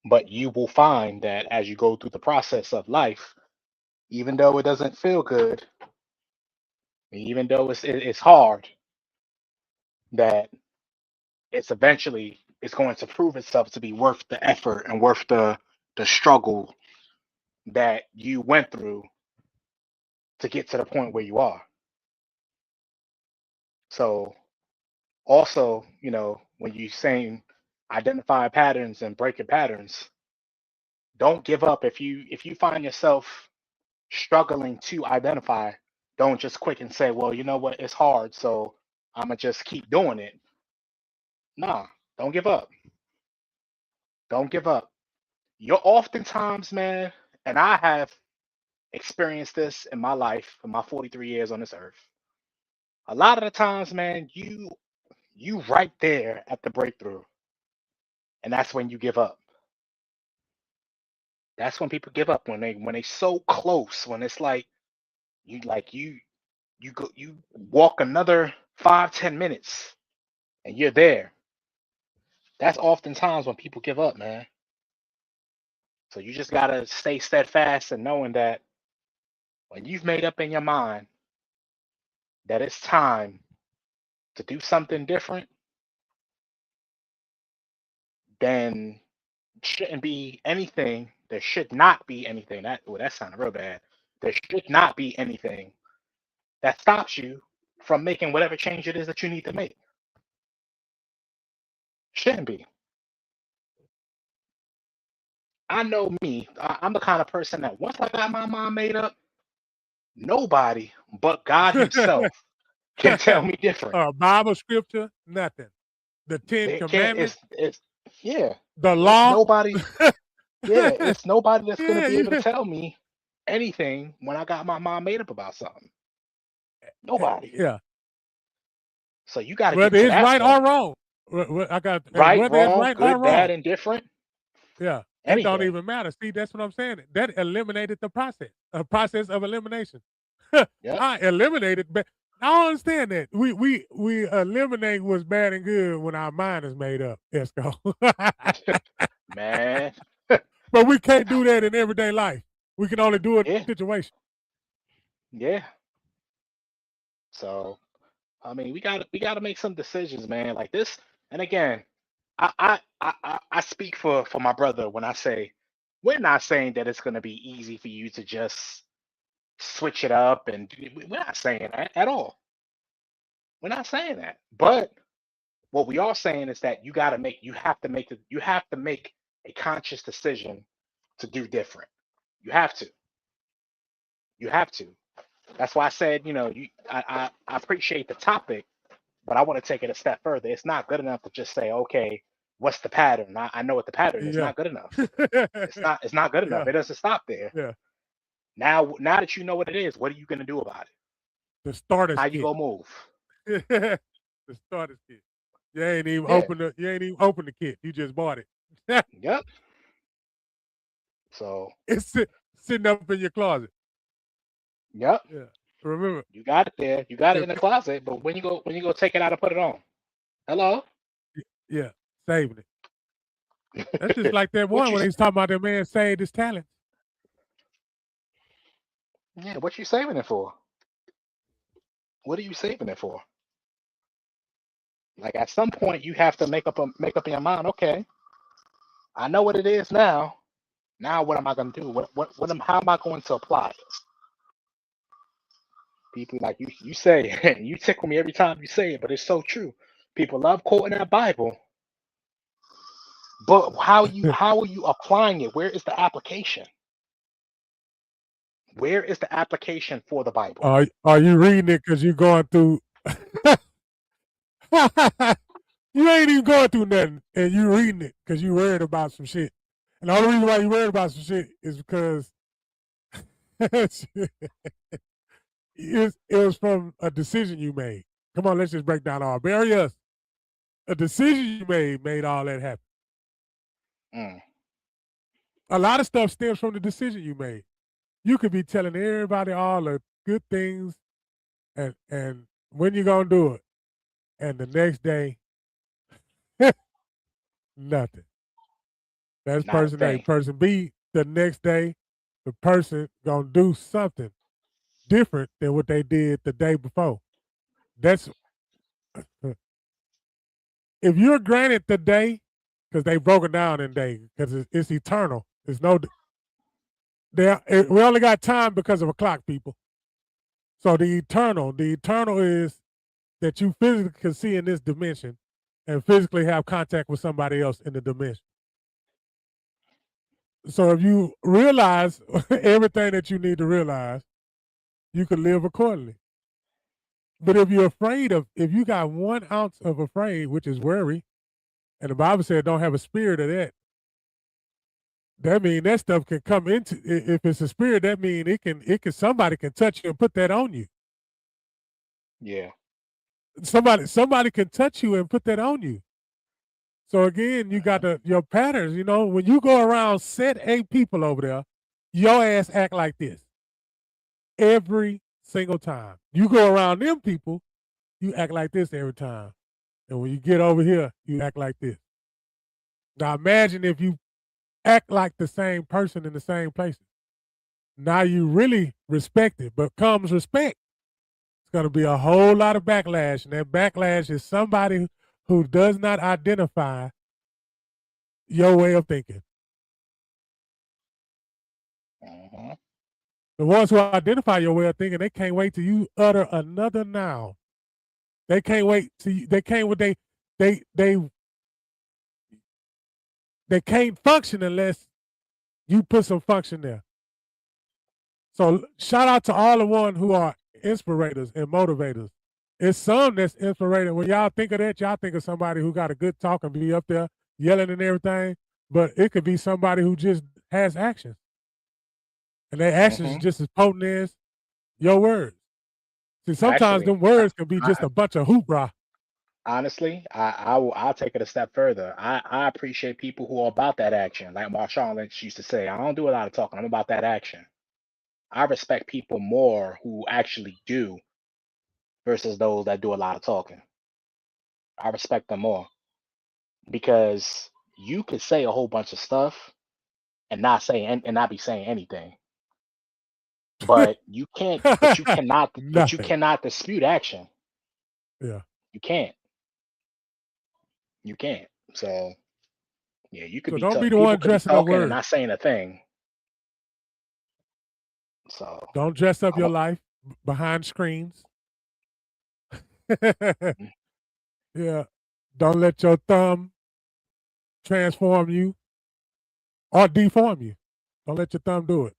But you will find that as you go through the process of life, even though it doesn't feel good, even though it's hard, that it's eventually it's going to prove itself to be worth the effort and worth the struggle that you went through to get to the point where you are. So also, you know, when you saying identify patterns and breaking patterns, don't give up. If you find yourself struggling to identify, don't just quit and say, well, you know what, it's hard, so I'm gonna just keep doing it. Nah, don't give up. Don't give up. You're oftentimes, man, and I have experienced this in my life, in my 43 years on this earth. A lot of the times, man, you right there at the breakthrough, and that's when you give up. That's when people give up, when they so close, when it's like you walk another 5-10 minutes and you're there. That's oftentimes when people give up, man. So you just gotta stay steadfast and knowing that when you've made up in your mind that it's time to do something different, then shouldn't be anything. There should not be anything. That sounded real bad. There should not be anything that stops you from making whatever change it is that you need to make. Shouldn't be. I know me. I'm the kind of person that once I got my mind made up, nobody but God Himself can tell me different. Bible scripture, nothing. The 10 They can't. Commandments, It's yeah. the It's law. nobody. Yeah, it's nobody that's gonna Yeah, be able to yeah. tell me anything when I got my mind made up about something. Nobody. Yeah. So you got to get Whether to it's that right or point. wrong. I got Right, whether it's wrong, right or good, bad, wrong. indifferent, Yeah. It don't anything. even matter. See, that's what I'm saying. That eliminated the process. A process of elimination. Yep. I eliminated, but I don't understand that. We eliminate what's bad and good when our mind is made up, Esco. Man. But we can't do that in everyday life. We can only do it Yeah, situation. yeah. So I mean, we gotta make some decisions, man. Like this, and again, I speak for my brother when I say we're not saying that it's gonna be easy for you to just switch it up, and we're not saying that at all. We're not saying that. But what we are saying is that you have to make a conscious decision to do different. You have to. You have to. That's why I said, I appreciate the topic, but I want to take it a step further. It's not good enough to just say, okay, what's the pattern? I know what the pattern is. Yeah. Not good enough. It's not good enough. Yeah. It doesn't stop there. Yeah. Now that you know what it is, what are you gonna do about it? The starters How you kit. gonna move? The starters kit. Yeah. You ain't even open the kit. You just bought it. Yep. So It's sitting up in your closet. yep. Yeah. Remember. You got it there. You got it If, in the closet, but when you go take it out and put it on. Hello? yeah. Saving it. That's just like that What one you when he's talking about that man saved his talent. yeah, what you saving it for? What are you saving it for? Like at some point you have to make up in your mind, okay, I know what it is now. Now what am I gonna do? How am I going to apply it? People like you say, you tickle me every time you say it, but it's so true. People love quoting that Bible, but how are you applying it? Where is the application? Where is the application for the Bible? Are you reading it because you're going through? You ain't even going through nothing, and you reading it because you worried about some shit. And the only reason why you worried about some shit is because it was from a decision you made. Come on, let's just break down all. Bury us. A decision you made all that happen. Mm. A lot of stuff stems from the decision you made. You could be telling everybody all the good things and when you gonna do it, and the next day, nothing. That's Not a person A. thing. Person B, the next day, the person gonna do something different than what they did the day before. That's if you're granted the day, because they broke it down in day, because it's eternal. There's no we only got time because of a clock, people. So the eternal is that you physically can see in this dimension and physically have contact with somebody else in the dimension. So if you realize everything that you need to realize, you can live accordingly. But if you're if you got 1 ounce of afraid, which is worry, and the Bible said don't have a spirit of that means that stuff can come into, if it's a spirit, that means somebody can touch you and put that on you. Yeah. Somebody can touch you and put that on you. So again, you got your patterns, when you go around set 8 people over there, your ass act like this every single time. You go around them people, you act like this every time. And when you get over here, you act like this. Now imagine if you act like the same person in the same places. Now you really respect it, but comes respect. It's going to be a whole lot of backlash. And that backlash is somebody who does not identify your way of thinking. Mm-hmm. The ones who identify your way of thinking, they can't wait till you utter another noun. They can't wait till they can't they can't function unless you put some function there. So shout out to all the ones who are inspirators and motivators. It's some that's inspirating. When y'all think of that, y'all think of somebody who got a good talk and be up there yelling and everything. But it could be somebody who just has actions. And their actions is just as potent as your words. See, sometimes them words can be just a bunch of hoopla. Honestly, I'll take it a step further. I appreciate people who are about that action. Like Marshawn Lynch used to say, I don't do a lot of talking. I'm about that action. I respect people more who actually do versus those that do a lot of talking. I respect them more because you could say a whole bunch of stuff and not be saying anything. But you can't. But you cannot. But you Nothing. cannot dispute action. Yeah. You can't. You can't. So yeah, you could So be don't be the people one could be dressing up talking and words. not saying a thing. So Don't dress up I your don't. life behind screens. Mm, Yeah. Don't let your thumb transform you or deform you. Don't let your thumb do it.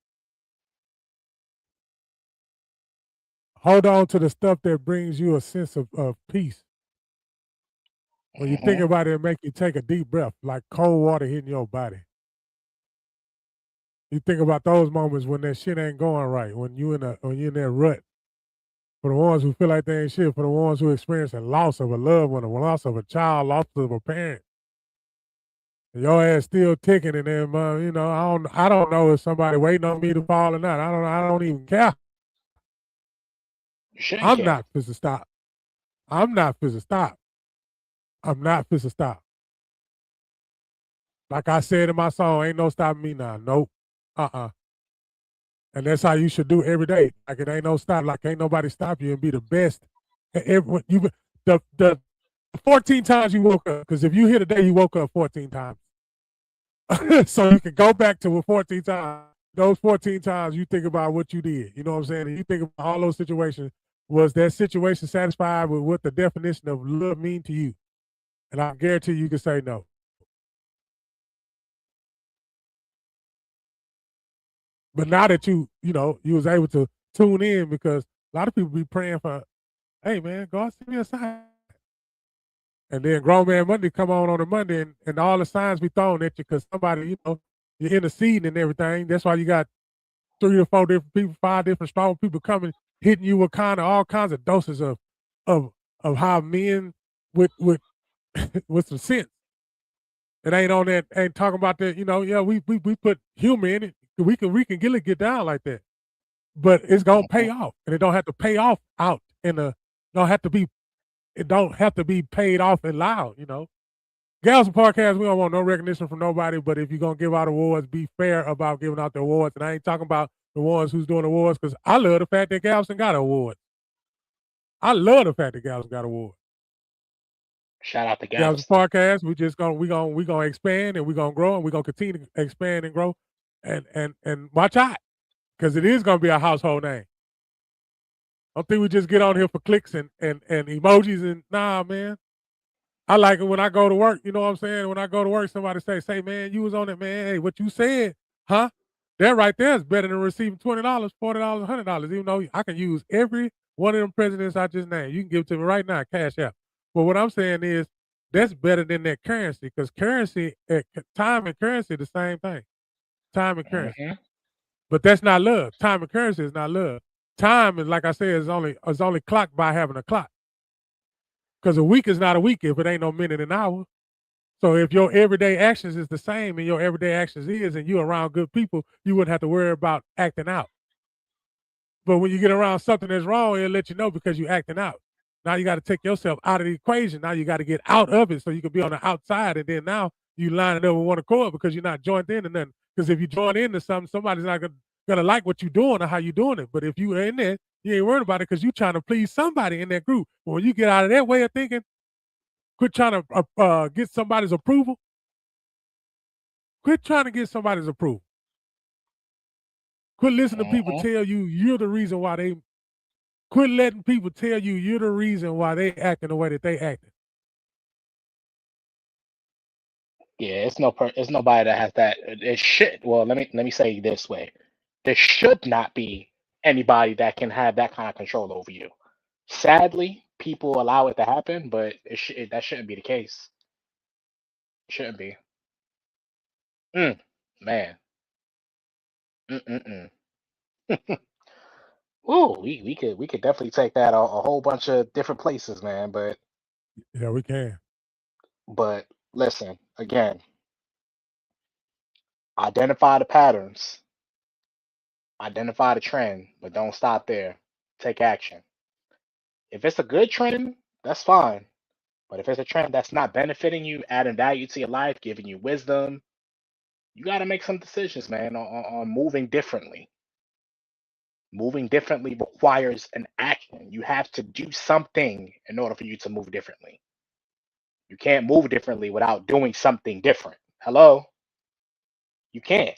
Hold on to the stuff that brings you a sense of peace. When you think mhm. about it, it make you take a deep breath, like cold water hitting your body. You think about those moments when that shit ain't going right, when you in that rut. For the ones who feel like they ain't shit, for the ones who experience a loss of a loved one, a loss of a child, loss of a parent. Your ass still ticking, and then I don't know if somebody waiting on me to fall or not. I don't even care. You shouldn't I'm care. not supposed to stop. I'm not supposed to stop. I'm not supposed to stop. Like I said in my song, ain't no stopping me now. Nope. Uh-uh. And that's how you should do every day. Like it ain't no stop. Like ain't nobody stop you and be the best. The 14 times you woke up, because if you hit a day, you woke up 14 times. So you can go back to 14 times. Those 14 times you think about what you did. You know what I'm saying? And you think about all those situations. Was that situation satisfied with what the definition of love mean to you? And I guarantee you can say no. But now that you was able to tune in, because a lot of people be praying for, hey man, God send me a sign. And then grown man Monday come on a Monday, and all the signs be thrown at you because somebody, you're interceding and everything. That's why you got 3 or 4 different people, 5 different strong people coming, hitting you with kind of all kinds of doses of of how men with with some sense. It ain't on that, ain't talking about that, yeah, we put humor in it. We can get down like that. But it's gonna Mhm. pay off. And it don't have to pay off out in a don't have to be it don't have to be paid off and loud. Gals and podcast, we don't want no recognition from nobody, but if you're gonna give out awards, be fair about giving out the awards. And I ain't talking about the ones who's doing awards, because I love the fact that Galveston got an award. I love the fact that Galveston got an award. Shout out to Galveston Galveston. podcast, we gonna expand, and we're gonna grow, and we're gonna continue to expand and grow. And watch out, because it is gonna be a household name. I don't think we just get on here for clicks and emojis, and nah, man. I like it when I go to work. You know what I'm saying? When I go to work, somebody say, man, you was on it, man. Hey, what you said, huh? That right there is better than receiving $20, $40, $100. Even though I can use every one of them presidents I just named. You can give it to me right now, cash out. But what I'm saying is that's better than that currency, because time and currency the same thing. Time and currency. Hmm. But that's not love. Time and currency is not love. Time is, like I said, is only clocked by having a clock. Because a week is not a week if it ain't no minute and hour. So if your everyday actions is the same, and your everyday actions and you're around good people, you wouldn't have to worry about acting out. But when you get around something that's wrong, it'll let you know because you're acting out. Now you got to take yourself out of the equation. Now you got to get out of it so you can be on the outside, and then now you line it up with one accord because you're not joined in to nothing. Because if you join into something, somebody's not gonna like what you're doing or how you're doing it. But if you are in there, you ain't worried about it because you're trying to please somebody in that group. But when you get out of that way of thinking, quit trying to get somebody's approval. Quit trying to get somebody's approval. Quit listening to people Hmm. tell you you're the reason why they. Quit letting people tell you you're the reason why they acting the way that they acting. Yeah, it's nobody that has that. It should. Well, let me say it this way: there should not be anybody that can have that kind of control over you. Sadly, people allow it to happen, but that shouldn't be the case. It shouldn't be. Mm, man. Mm-mm-mm. Ooh, we could definitely take that a whole bunch of different places, man. Yeah, we can. But listen, again, identify the patterns, identify the trend, but don't stop there. Take action. If it's a good trend, that's fine. But if it's a trend that's not benefiting you, adding value to your life, giving you wisdom, you got to make some decisions, man, on moving differently. Moving differently requires an action. You have to do something in order for you to move differently. You can't move differently without doing something different. Hello? You can't.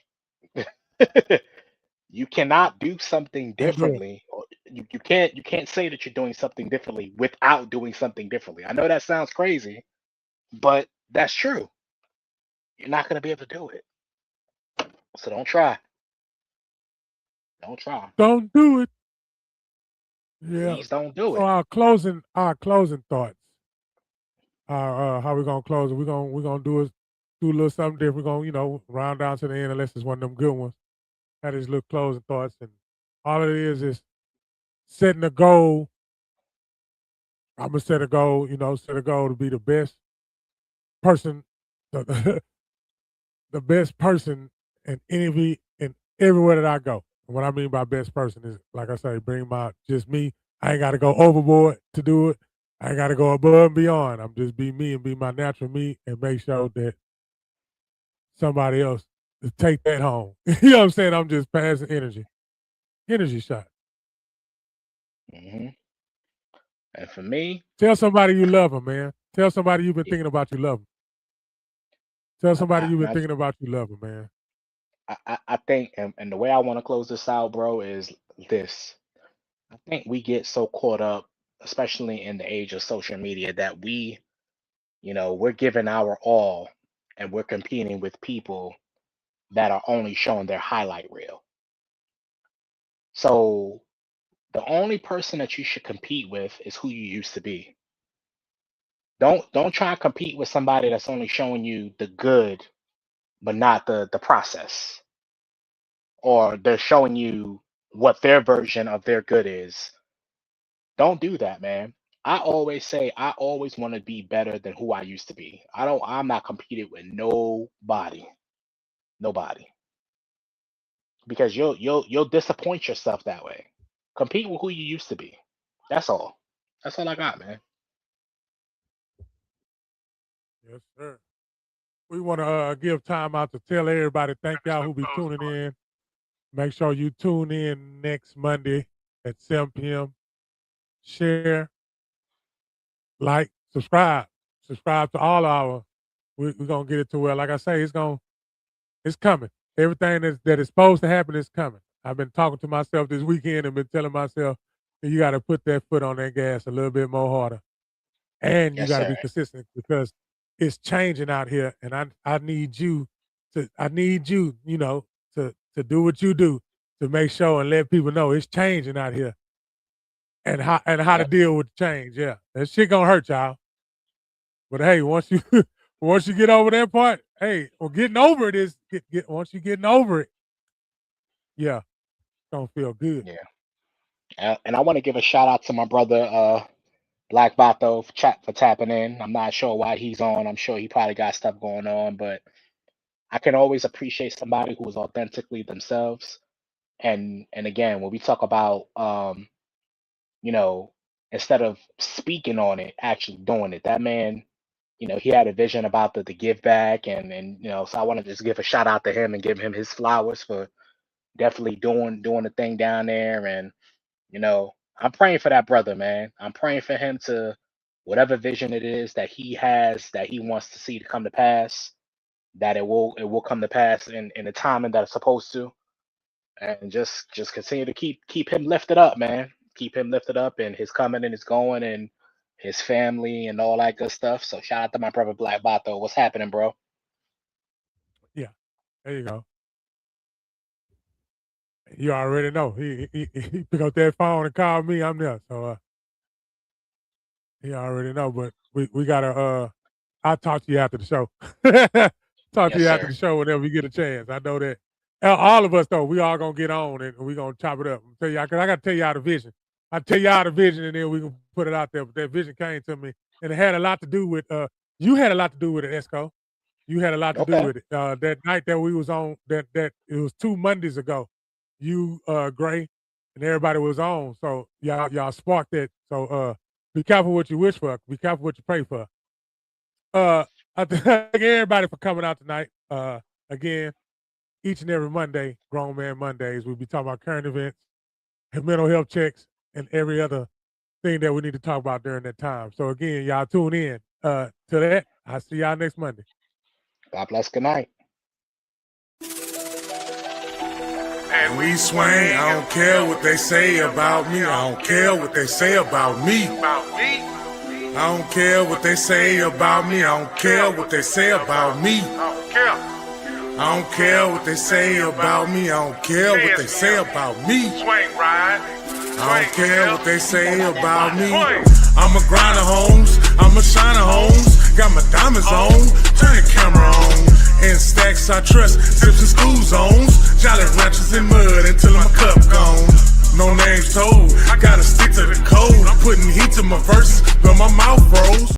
You cannot do something Can't do it. differently. Or you can't say that you're doing something differently without doing something differently. I know that sounds crazy, but that's true. You're not gonna be able to do it. So don't try. Don't try. Don't do it. Yeah. Please don't do So it. our closing thoughts. How we gonna close it? We're gonna do a little something different. We're gonna, round down to the end unless it's one of them good ones. Have these little closing thoughts, and all it is setting a goal. I'm gonna set a goal, set a goal to be the best person, the, the best person in everywhere that I go. And what I mean by best person is, like I say, bring my just me. I ain't got to go overboard to do it. I ain't got to go above and beyond. I'm just be me and be my natural me and make sure that somebody else to take that home. You know what I'm saying? I'm just passing energy shot. Hmm. And for me, Tell somebody you love them, man. Tell somebody you've been yeah, thinking about you love them. Tell somebody you've and been thinking about you love them, man. I think, and the way I want to close this out, bro, is this. I think we get so caught up, especially in the age of social media, that we're giving our all and we're competing with people that are only showing their highlight reel. So the only person that you should compete with is who you used to be. Don't try and compete with somebody that's only showing you the good but not the process, or they're showing you what their version of their good is. Don't do that, man. I always say I always want to be better than who I used to be. I'm not competing with nobody. Nobody. Because you'll disappoint yourself that way. Compete with who you used to be. That's all. That's all I got, man. Yes, sir. We want to give time out to tell everybody thank y'all who be tuning in. Make sure you tune in next Monday at 7 p.m. Share, like, subscribe. Subscribe to all our. We're gonna get it to where, like I say, it's coming. Everything that is supposed to happen is coming. I've been talking to myself this weekend and been telling myself that you got to put that foot on that gas a little bit more harder, and you Yes, got to sir. be consistent because it's changing out here, and I need you to do what you do to make sure and let people know it's changing out here and how to Yep. deal with change. Yeah, that shit gonna hurt y'all, but hey, once you once you get over that part, hey, well, getting over it is once you getting over it, yeah, it's gonna feel good. Yeah. And I want to give a shout out to my brother Black Bato for tapping in. I'm not sure why he's on. I'm sure he probably got stuff going on, but I can always appreciate somebody who is authentically themselves. And again, when we talk about you know, instead of speaking on it, actually doing it. That man, he had a vision about the give back, and so I want to just give a shout out to him and give him his flowers for definitely doing the thing down there. And I'm praying for that brother, man. I'm praying for him to whatever vision it is that he has that he wants to see to come to pass, that it will come to pass in the timing that it's supposed to, and just continue to keep him lifted up, man. Keep him lifted up and his coming and his going and his family and all that good stuff. So shout out to my brother Black Bato. What's happening, bro? Yeah, there you go. You already know. He pick up that phone and call me. I'm there. So he already know. But we gotta I'll talk to you after the show. Talk to Yes, you after sir. the show whenever we get a chance. I know that all of us though, we all gonna get on and we gonna chop it up. I'm tell y'all, cause I gotta tell y'all the vision. I tell y'all the vision and then we can put it out there. But that vision came to me and it had a lot to do with you had a lot to do with it, Esco. You had a lot to do Okay. with it. That night that we was on, that it was 2 Mondays ago. You, Gray, and everybody was on. So y'all sparked it. So be careful what you wish for. Be careful what you pray for. I thank everybody for coming out tonight. Again, each and every Monday, Grown Man Mondays, we'll be talking about current events. mental health checks, and every other thing that we need to talk about during that time. So again, y'all tune in to that. I'll see y'all next Monday. God bless. Good night. And we swing, I don't care what they say about me. I don't care what they say about me. I don't care what they say about me. I don't care what they say about me. I don't care what they say about me. I don't care what they say about me. I don't care what they say about me. I'm a grinder, homes. I'm a shiner, homes. Got my diamonds on. Turn the camera on. In stacks I trust. Sips and school zones. Jolly ranchers in mud until my cup gone. No names told. I gotta stick to the code. I'm putting heat to my verses, but my mouth froze.